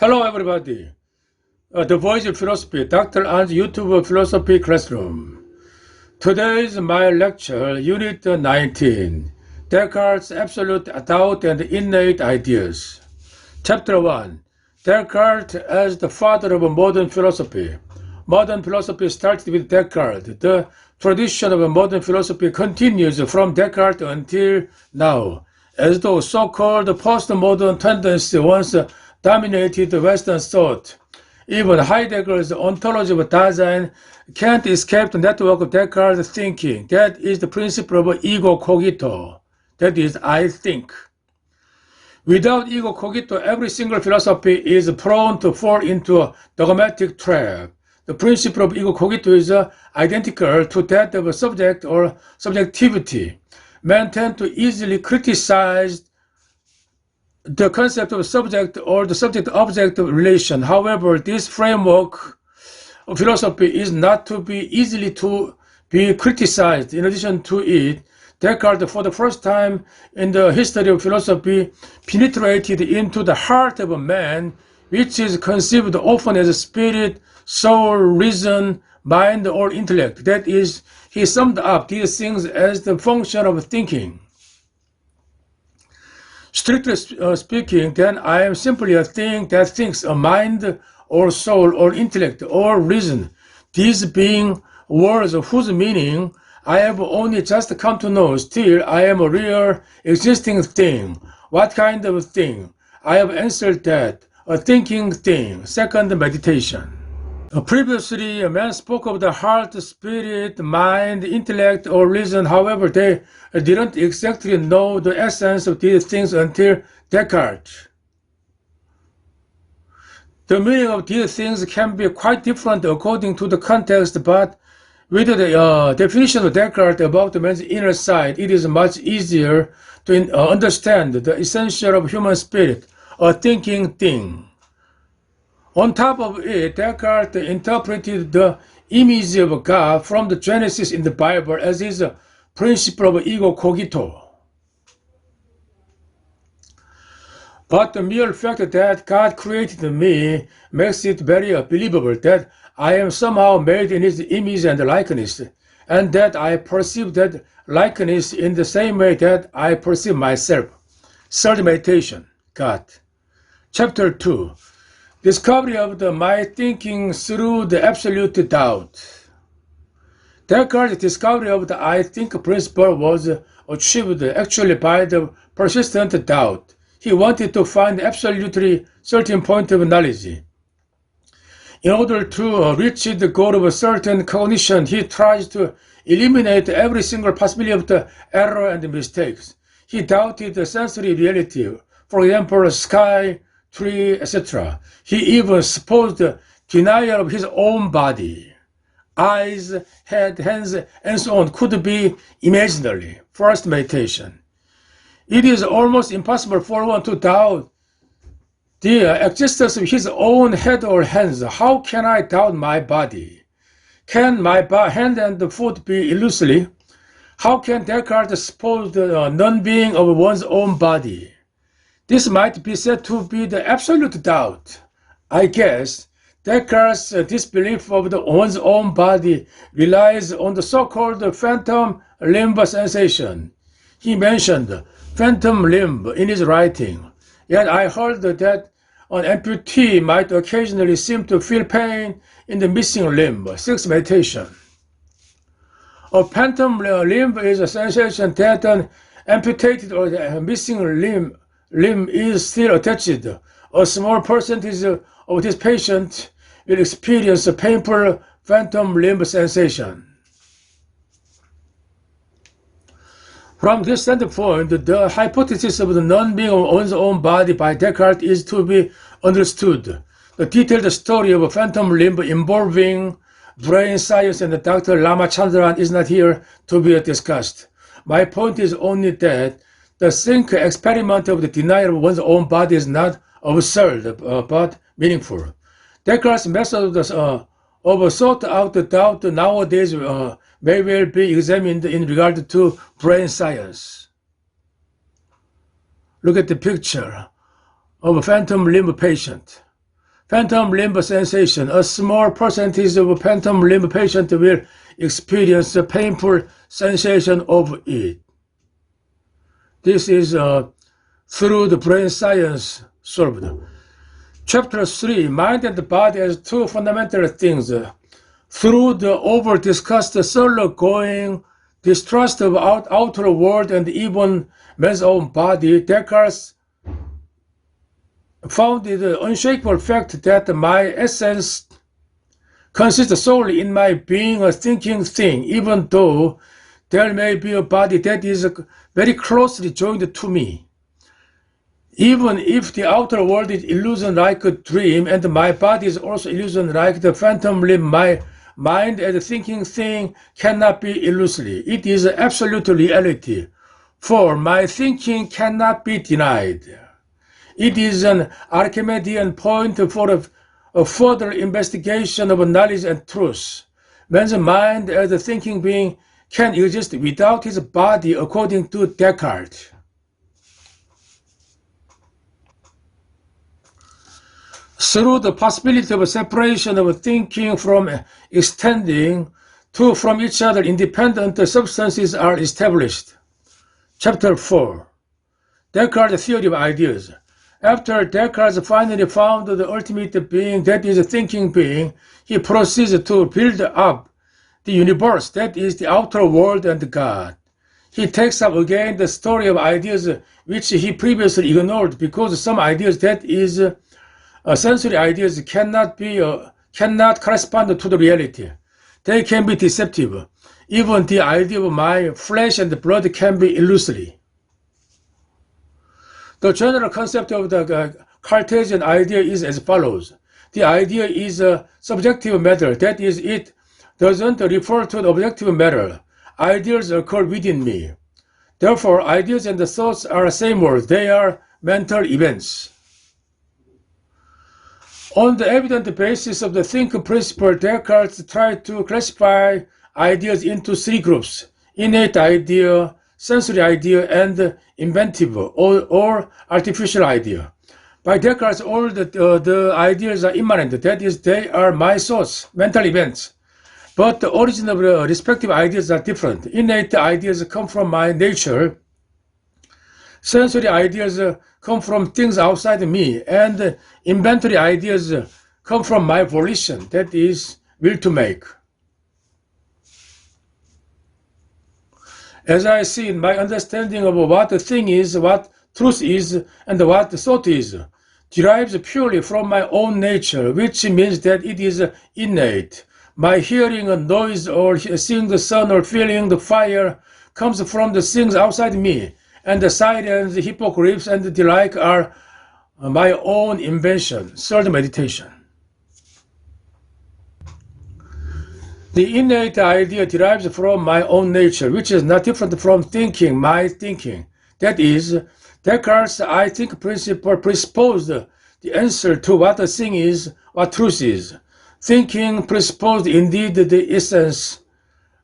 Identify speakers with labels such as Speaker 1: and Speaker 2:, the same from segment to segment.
Speaker 1: Hello everybody, the voice of philosophy, Dr. An's YouTube philosophy classroom. Today is my lecture, Unit 19, Descartes' Absolute Doubt and Innate Ideas. Chapter 1, Descartes as the father of modern philosophy. Modern philosophy started with Descartes. The tradition of modern philosophy continues from Descartes until now, as though so-called postmodern tendency once dominated Western thought. Even Heidegger's ontology of Dasein can't escape the network of Descartes' thinking. That is the principle of ego cogito. That is, I think. Without ego cogito, every single philosophy is prone to fall into a dogmatic trap. The principle of ego cogito is identical to that of subject or subjectivity. Men tend to easily criticize the concept of subject or the subject-object relation. However, this framework of philosophy is not to be easily to be criticized. In addition to it, Descartes, for the first time in the history of philosophy, penetrated into the heart of a man, which is conceived often as a spirit, soul, reason, mind, or intellect. That is, he summed up these things as the function of thinking. Strictly speaking, then I am simply a thing that thinks, a mind or soul or intellect or reason, these being words whose meaning I have only just come to know. Still, I am a real existing thing. What kind of thing? I have answered that. A thinking thing. Second, meditation. Previously, a man spoke of the heart, spirit, mind, intellect, or reason. However, they didn't exactly know the essence of these things until Descartes. The meaning of these things can be quite different according to the context, but with the definition of Descartes about the man's inner side, it is much easier to understand the essential of human spirit, a thinking thing. On top of it, Descartes interpreted the image of God from the Genesis in the Bible as his principle of ego cogito. But the mere fact that God created me makes it very believable that I am somehow made in his image and likeness, and that I perceive that likeness in the same way that I perceive myself. Third meditation, God. Chapter 2. Discovery of my thinking through the absolute doubt. Descartes' discovery of the I think principle was achieved actually by the persistent doubt. He wanted to find absolutely certain point of knowledge. In order to reach the goal of a certain cognition, he tries to eliminate every single possibility of the error and mistakes. He doubted the sensory reality, for example, sky, tree, etc. He even supposed denial of his own body. Eyes, head, hands, and so on could be imaginary. First meditation. It is almost impossible for one to doubt the existence of his own head or hands. How can I doubt my body? Can my hand and foot be illusory? How can Descartes suppose the non-being of one's own body? This might be said to be the absolute doubt. I guess Descartes' disbelief of one's own body relies on the so-called phantom limb sensation. He mentioned phantom limb in his writing, yet I heard that an amputee might occasionally seem to feel pain in the missing limb. Sixth meditation. A phantom limb is a sensation that an amputated or missing limb is still attached. A small percentage of this patient will experience a painful phantom limb sensation. From this standpoint, the hypothesis of the non-being of one's own body by Descartes is to be understood. The detailed story of a phantom limb involving brain science and Dr. Ramachandran is not here to be discussed. My point is only that the think experiment of the denial of one's own body is not absurd, but meaningful. Descartes' method of sought-out doubt nowadays may well be examined in regard to brain science. Look at the picture of a phantom limb patient. phantom limb sensation. A small percentage of phantom limb patients will experience the painful sensation of it. This is through the brain science solved. Chapter 3, mind and body as two fundamental things. Through the over-discussed thoroughgoing distrust of outer world and even man's own body, Descartes found the unshakable fact that my essence consists solely in my being a thinking thing, even though there may be a body that is very closely joined to me. Even if the outer world is illusion like a dream and my body is also illusion like the phantom limb, my mind as a thinking thing cannot be illusory. It is absolute reality, for my thinking cannot be denied. It is an Archimedean point for a further investigation of knowledge and truth. Man's mind as a thinking being can exist without his body, according to Descartes. Through the possibility of separation of thinking from extending, two from each other independent substances are established. Chapter 4. Descartes' theory of ideas. After Descartes finally found the ultimate being, that is a thinking being, he proceeds to build up the universe, that is the outer world and God. He takes up again the story of ideas which he previously ignored, because some ideas, that is sensory ideas, cannot correspond to the reality. They can be deceptive. Even the idea of my flesh and blood can be illusory. The general concept of the Cartesian idea is as follows. The idea is a subjective matter, that is, it doesn't refer to the objective matter. Ideas occur within me. Therefore, ideas and the thoughts are the same word. They are mental events. On the evident basis of the think principle, Descartes tried to classify ideas into three groups: innate idea, sensory idea, and inventive or artificial idea. By Descartes, all the ideas are immanent, that is, they are my thoughts, mental events. But the origin of the respective ideas are different. Innate ideas come from my nature. Sensory ideas come from things outside me, and inventory ideas come from my volition, that is, will to make. As I see it, my understanding of what the thing is, what truth is, and what the thought is, derives purely from my own nature, which means that it is innate. My hearing a noise or seeing the sun or feeling the fire comes from the things outside me, and the silence, the hippogriffs, and the like are my own invention. Third meditation. The innate idea derives from my own nature, which is not different from thinking, my thinking. That is, Descartes' I think principle presupposed the answer to what a thing is, what truth is. Thinking presupposed indeed the essence,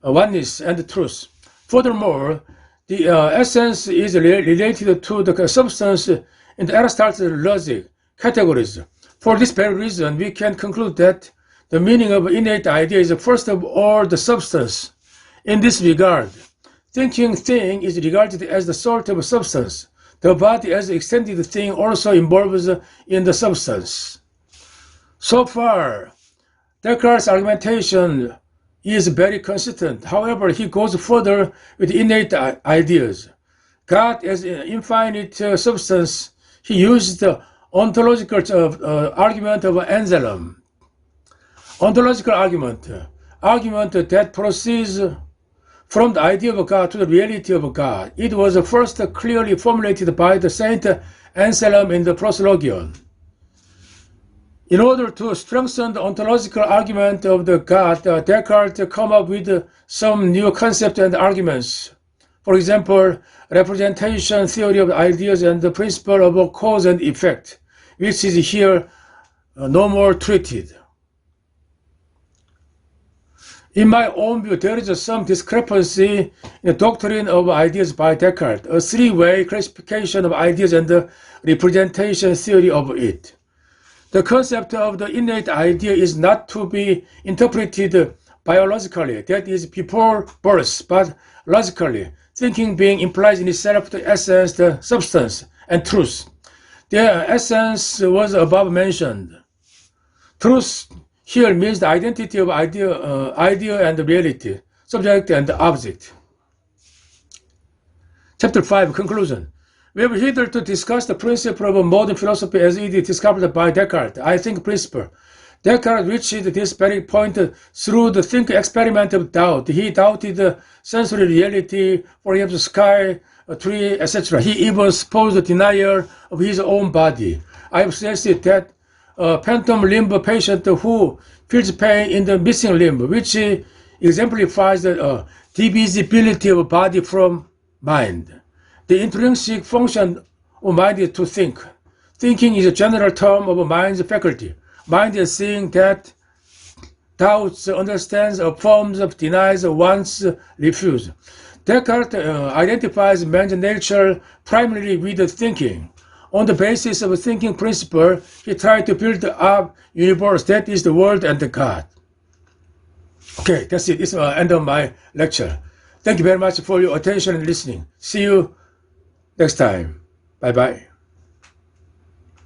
Speaker 1: oneness, and truth. Furthermore, the essence is related to the substance in the Aristotle's logic categories. For this very reason, we can conclude that the meaning of innate idea is first of all the substance. In this regard, thinking thing is regarded as the sort of substance. The body as extended thing also involves in the substance. So far, Descartes' argumentation is very consistent. However, he goes further with innate ideas. God as an infinite substance, he used the ontological argument of Anselm. Ontological argument that proceeds from the idea of God to the reality of God. It was first clearly formulated by the Saint Anselm in the Proslogion. In order to strengthen the ontological argument of the God, Descartes came up with some new concepts and arguments. For example, representation theory of ideas and the principle of cause and effect, which is here no more treated. In my own view, there is some discrepancy in the doctrine of ideas by Descartes, a three-way classification of ideas and the representation theory of it. The concept of the innate idea is not to be interpreted biologically, that is before birth, but logically, thinking being implies in itself the essence, the substance, and truth. The essence was above mentioned. Truth here means the identity of idea and reality, subject and object. Chapter 5, Conclusion. We have hitherto discussed the principle of modern philosophy as it is discovered by Descartes, I think principle. Descartes reached this very point through the think experiment of doubt. He doubted sensory reality, for example, sky, tree, etc. He even supposed denial of his own body. I have suggested that a phantom limb patient who feels pain in the missing limb, which exemplifies the divisibility of body from mind. The intrinsic function of mind is to think. Thinking is a general term of mind's faculty. Mind is seeing that doubts, understands, affirms, denies, wants, refuses. Descartes identifies man's nature primarily with thinking. On the basis of a thinking principle, he tried to build up universe, that is the world and the God. Okay, that's it. It's the end of my lecture. Thank you very much for your attention and listening. See you next time. Bye-bye.